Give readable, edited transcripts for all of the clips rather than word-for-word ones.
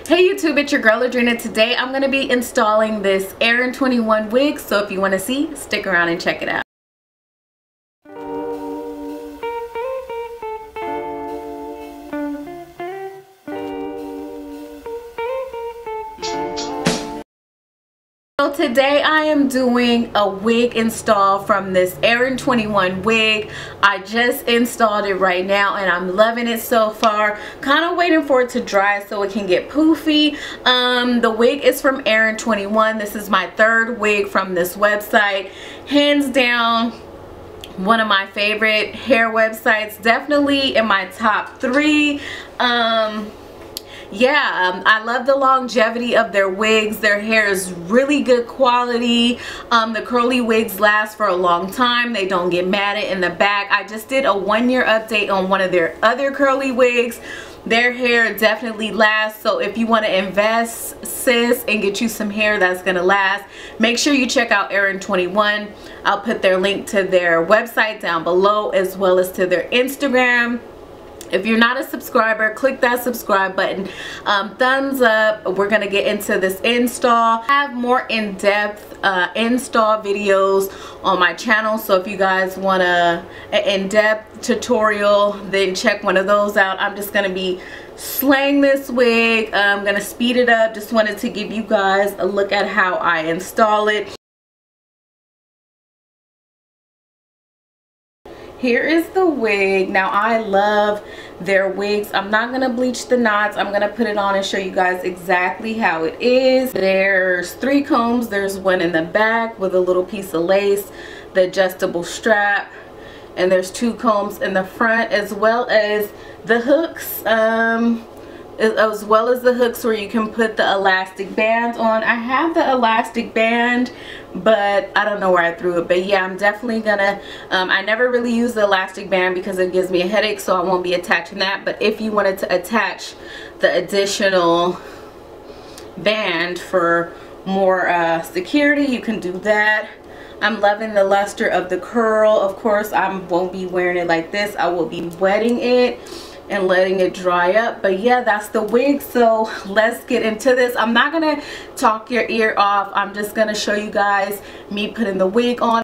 Hey YouTube, it's your girl Adrina. Today I'm going to be installing this Aaron 21 wig, so if you want to see, stick around and check it out. So today I am doing a wig install from this Aaron 21 wig. I just installed it right now and I'm loving it so far. Kind of waiting for it to dry so it can get poofy. The wig is from Aaron 21. This is my third wig from this website. Hands down, one of my favorite hair websites. Definitely in my top 3. I love the longevity of their wigs. Their hair is really good quality. The curly wigs last for a long time. They don't get matted in the back. I just did a 1-year update on one of their other curly wigs. Their hair definitely lasts, so if you want to invest, sis, and get you some hair that's gonna last, make sure you check out Aaron 21. I'll put their link to their website down below as well as to their Instagram. If you're not a subscriber, click that subscribe button. Thumbs up. We're gonna get into this install. I have more in-depth install videos on my channel, so if you guys want an in-depth tutorial, then check one of those out. I'm just gonna be slaying this wig. I'm gonna speed it up. Just wanted to give you guys a look at how I install it. Here is the wig. Now I love their wigs. I'm not gonna bleach the knots. I'm gonna put it on and show you guys exactly how it is. There's 3 combs. There's one in the back with a little piece of lace, the adjustable strap, and there's 2 combs in the front, as well as the hooks. Where you can put the elastic band on. I have the elastic band, but I don't know where I threw it. But yeah, I'm definitely gonna, I never really use the elastic band because it gives me a headache, so I won't be attaching that. But if you wanted to attach the additional band for more security, you can do that. I'm loving the luster of the curl. Of course, I won't be wearing it like this. I will be wetting it and letting it dry up. But yeah, that's the wig, so let's get into this. I'm not gonna talk your ear off. I'm just gonna show you guys me putting the wig on.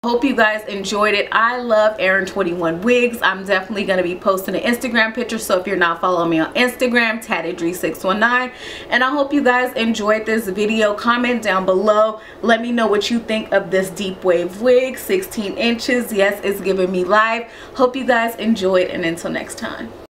Hope you guys enjoyed it. I love Aaron 21 wigs. I'm definitely going to be posting an Instagram picture, so if you're not following me on Instagram, tattedree619. And I hope you guys enjoyed this video. Comment down below, let me know what you think of this deep wave wig, 16 inches. Yes, it's giving me life. Hope you guys enjoyed, and until next time.